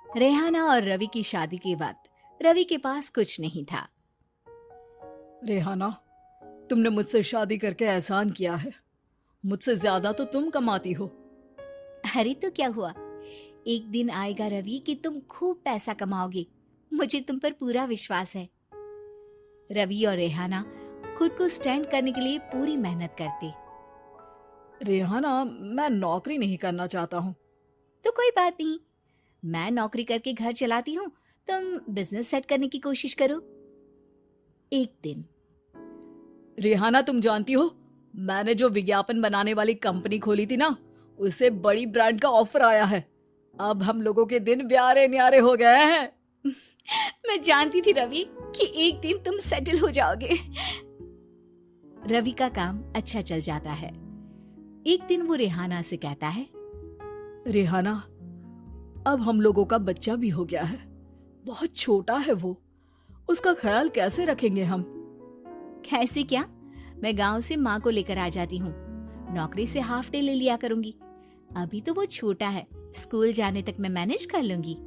रेहाना और रवि की शादी के बाद रवि के पास कुछ नहीं था। रेहाना, तुमने मुझसे शादी करके एहसान किया है। मुझसे ज्यादा तो तुम कमाती हो। अरे तो क्या हुआ, एक दिन आएगा रवि कि तुम खूब पैसा कमाओगे। मुझे तुम पर पूरा विश्वास है। रवि और रेहाना खुद को स्टैंड करने के लिए पूरी मेहनत करते। रेहाना, मैं नौकरी नहीं करना चाहता हूँ। तो कोई बात नहीं, मैं नौकरी करके घर चलाती हूँ, तुम बिजनेस सेट करने की कोशिश करो। एक दिन रेहाना, तुम जानती हो, मैंने जो विज्ञापन बनाने वाली कंपनी खोली थी ना, उसे बड़ी ब्रांड का ऑफर आया है। अब हम लोगों के दिन ब्यारे न्यारे हो गए हैं। मैं जानती थी रवि कि एक दिन तुम सेटल हो जाओगे। रवि का काम अच्छा चल जाता है। एक दिन वो रेहाना से कहता है, रेहाना, अब हम लोगों का बच्चा भी हो गया है। बहुत छोटा है वो, उसका ख्याल कैसे रखेंगे हम? कैसे क्या, मैं गांव से माँ को लेकर आ जाती हूँ। नौकरी से हाफ डे ले लिया करूंगी। अभी तो वो छोटा है, स्कूल जाने तक मैं मैनेज कर लूंगी।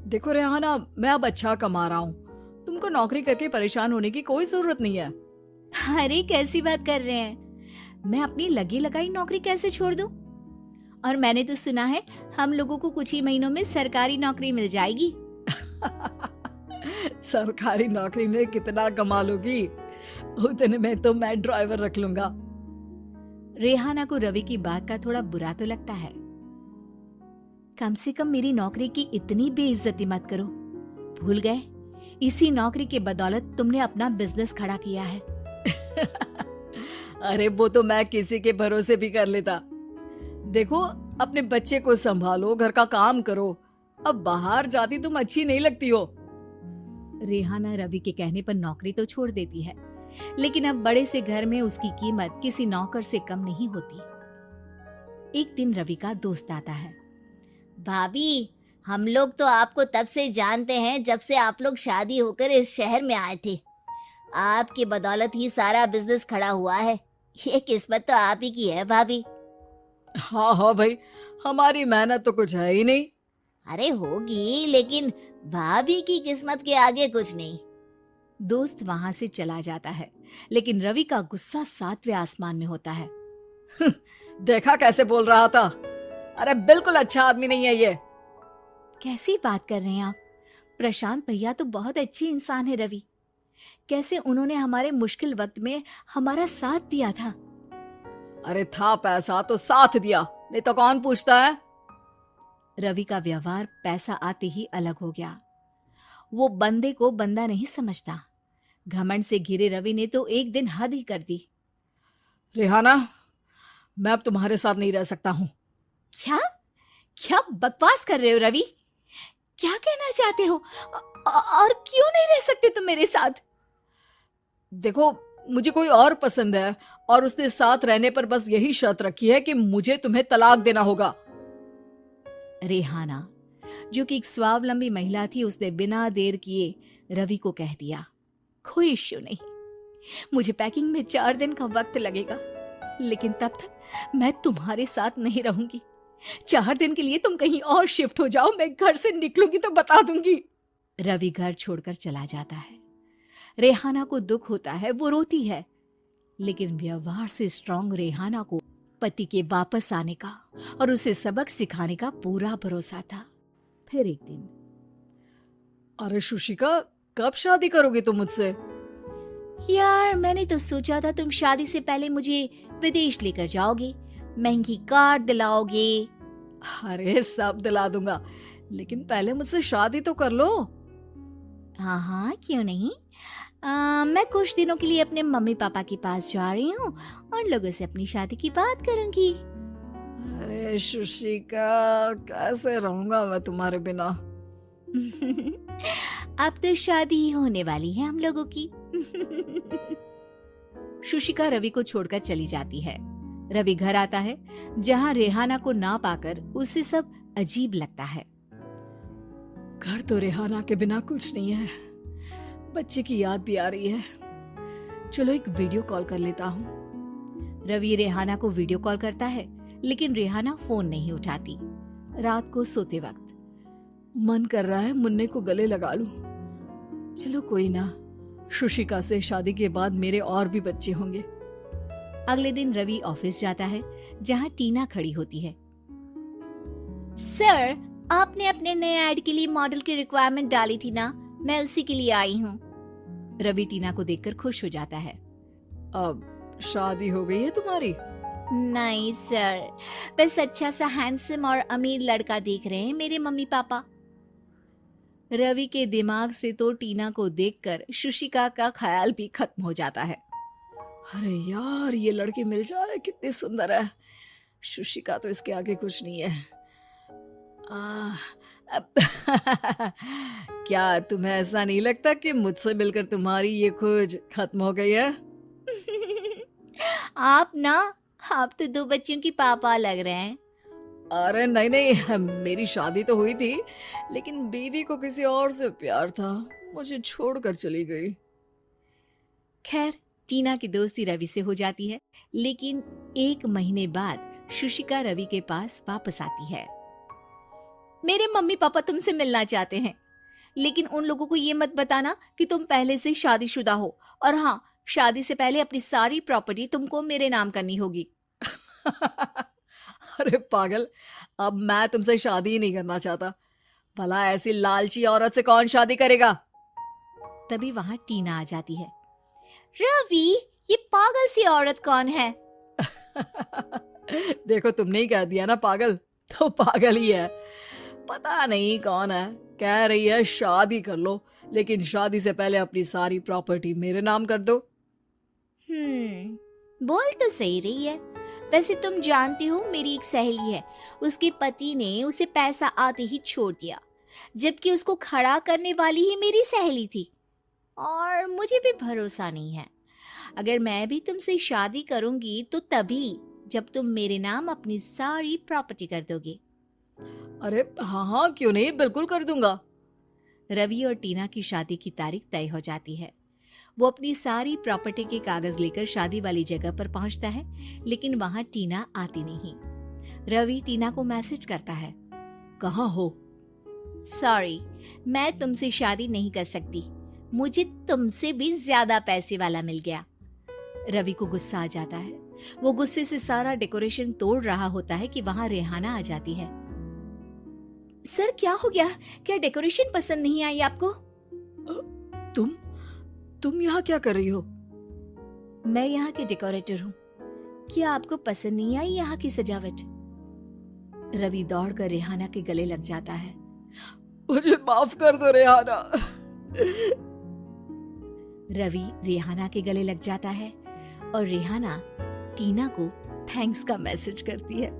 देखो रेहाना, मैं अब अच्छा कमा रहा हूँ। तुमको नौकरी करके परेशान होने की कोई जरूरत नहीं है। अरे कैसी बात कर रहे हैं, मैं अपनी लगी लगाई नौकरी कैसे छोड़ दूं? और मैंने तो सुना है हम लोगों को कुछ ही महीनों में सरकारी नौकरी मिल जाएगी। सरकारी नौकरी में कितना कमा लोगी? उतने में तो मैं ड्राइवर रख लूंगा। रेहाना को रवि की बात का थोड़ा बुरा तो लगता है। कम से कम मेरी नौकरी की इतनी बेइज्जती मत करो। भूल गए, इसी नौकरी के बदौलत तुमने अपना बिजनेस खड़ा किया है। अरे वो तो मैं किसी के भरोसे भी कर लेता। देखो, अपने बच्चे को संभालो, घर का काम करो। अब बाहर जाती तुम अच्छी नहीं लगती हो। रेहाना रवि के कहने पर नौकरी तो छोड़ देती है, लेकिन अब बड़े से घर में उसकी कीमत किसी नौकर से कम नहीं होती। एक दिन रवि का दोस्त आता है। भाभी, हम लोग तो आपको तब से जानते हैं जब से आप लोग शादी होकर इस शहर में आए थे। आपकी बदौलत ही सारा बिजनेस खड़ा हुआ है। ये किस्मत तो आप ही की है भाभी। हाँ हाँ भाई, हमारी मेहनत तो कुछ है ही नहीं। अरे होगी, लेकिन भाभी की किस्मत के आगे कुछ नहीं। दोस्त वहां से चला जाता है, लेकिन रवि का गुस्सा 7वें आसमान में होता है। देखा कैसे बोल रहा था? अरे बिल्कुल अच्छा आदमी नहीं है ये। कैसी बात कर रहे हैं आप? प्रशांत भैया तो बहुत अच्छे इंसान है रवि। कैसे उन्होंने हमारे मुश्किल वक्त में हमारा साथ दिया था। अरे था पैसा तो साथ दिया, नहीं तो कौन पूछता है? रवि का व्यवहार पैसा आते ही अलग हो गया। वो बंदे को बंदा नहीं समझता। घमंड से घिरे रवि ने तो एक दिन हद ही कर दी। रेहाना, मैं अब तुम्हारे साथ नहीं रह सकता हूँ। क्या क्या बकवास कर रहे हो रवि? क्या कहना चाहते हो? और क्यों नहीं रह सकते तुम मेरे साथ? देखो, मुझे कोई और पसंद है और उसने साथ रहने पर बस यही शर्त रखी है कि मुझे तुम्हें तलाक देना होगा। रेहाना, जो कि एक स्वावलंबी महिला थी, उसने बिना देर किए रवि को कह दिया, कोई इश्यू नहीं, मुझे पैकिंग में 4 दिन का वक्त लगेगा, लेकिन तब तक मैं तुम्हारे साथ नहीं रहूंगी। 4 दिन के लिए तुम कहीं और शिफ्ट हो जाओ, मैं घर से निकलूंगी तो बता दूंगी। रवि घर छोड़कर चला जाता है। रेहाना को दुख होता है, वो रोती है, लेकिन व्यवहार से स्ट्रांग रेहाना को पति के वापस आने का और उसे सबक सिखाने का पूरा भरोसा था। फिर एक दिन, अरे शुशिका, कब शादी करोगे तुम मुझसे? यार मैंने तो सोचा था तुम शादी से पहले मुझे विदेश लेकर जाओगे, महंगी कार दिलाओगे। अरे सब दिला दूंगा, लेकिन पहले मुझसे शादी तो कर लो। हाँ हाँ, क्यों नहीं। मैं कुछ दिनों के लिए अपने मम्मी पापा के पास जा रही हूँ और लोगों से अपनी शादी की बात करूंगी। अरे शुशिका, कैसे रहूंगा मैं तुम्हारे बिना? अब तो शादी होने वाली है हम लोगों की। शुशिका रवि को छोड़कर चली जाती है। रवि घर आता है, जहाँ रेहाना को ना पाकर उसे सब अजीब लगता है। घर तो रेहाना के बिना कुछ नहीं है, बच्चे की याद भी आ रही है। चलो एक वीडियो कॉल कर लेता हूँ। रवि रेहाना को वीडियो कॉल करता है, लेकिन रेहाना फोन नहीं उठाती। रात को सोते वक्त मन कर रहा है मुन्ने को गले लगा लूं। चलो कोई ना, शुशिका से शादी के बाद मेरे और भी बच्चे होंगे। अगले दिन रवि ऑफिस जाता है जहां टीना खड़ी होती है। सर, आपने अपने नए ऐड के लिए मॉडल की रिक्वायरमेंट डाली थी ना, मैं उसी के लिए आई हूँ। रवि टीना को देखकर खुश हो जाता है। अब शादी हो गई है तुम्हारी? नहीं सर, बस अच्छा सा हैंडसम और अमीर लड़का देख रहे हैं मेरे मम्मी पापा। रवि के दिमाग से तो टीना को देखकर शुशिका का ख्याल भी खत्म हो जाता है। अरे यार, ये लड़की मिल जाए कितनी सुंदर है। शुशिका तो इसके आगे कुछ नहीं है। क्या तुम्हें ऐसा नहीं लगता कि मुझसे मिलकर तुम्हारी ये खोज खत्म हो गई है? आप तो 2 बच्चों की पापा लग रहे हैं। अरे नहीं नहीं, मेरी शादी तो हुई थी, लेकिन बीवी को किसी और से प्यार था, मुझे छोड़कर चली गई। खैर, टीना की दोस्ती रवि से हो जाती है, लेकिन 1 महीने बाद शुशिका रवि के पास वापस आती है। मेरे मम्मी पापा तुमसे मिलना चाहते हैं, लेकिन उन लोगों को ये मत बताना कि तुम पहले से शादीशुदा हो। और हाँ, शादी से पहले अपनी सारी प्रॉपर्टी तुमको मेरे नाम करनी होगी। अरे पागल, अब मैं तुमसे शादी ही नहीं करना चाहता। भला ऐसी लालची औरत से कौन शादी करेगा? तभी वहां टीना आ जाती है। रवि, ये पागल सी औरत कौन है? देखो, तुमने ही कह दिया ना पागल, तो पागल ही है। पता नहीं कौन है, कह रही है शादी कर लो, लेकिन शादी से पहले अपनी सारी प्रॉपर्टी मेरे नाम कर दो। बोल तो सही रही है। वैसे तुम जानती हो, मेरी एक सहेली है, उसके पति ने उसे पैसा आते ही छोड़ दिया, जबकि उसको खड़ा करने वाली ही मेरी सहेली थी। और मुझे भी भरोसा नहीं है। अगर मैं भी तुमसे शादी करूंगी तो तभी जब तुम मेरे नाम अपनी सारी प्रॉपर्टी कर दोगे। अरे हाँ हाँ, क्यों नहीं, बिल्कुल कर दूंगा। रवि और टीना की शादी की तारीख तय हो जाती है। वो अपनी सारी प्रॉपर्टी के कागज लेकर शादी वाली जगह पर पहुंचता है, लेकिन वहां टीना आती नहीं। रवि टीना को मैसेज करता है। कहाँ हो? सॉरी, मैं तुमसे शादी नहीं कर सकती, मुझे तुमसे भी ज्यादा पैसे वाला मिल गया। रवि को गुस्सा आ जाता है। वो गुस्से से सारा डेकोरेशन तोड़ रहा होता है कि वहां रेहाना आ जाती है। सर, क्या हो गया? क्या डेकोरेशन पसंद नहीं आई आपको? तुम यहाँ क्या कर रही हो? मैं यहाँ की डेकोरेटर हूँ। क्या आपको पसंद नहीं आई यहाँ की सजावट? रवि दौड़कर रेहाना के गले लग जाता है। मुझे माफ कर दो रेहाना। रवि रेहाना के गले लग जाता है और रेहाना टीना को थैंक्स का मैसेज करती है।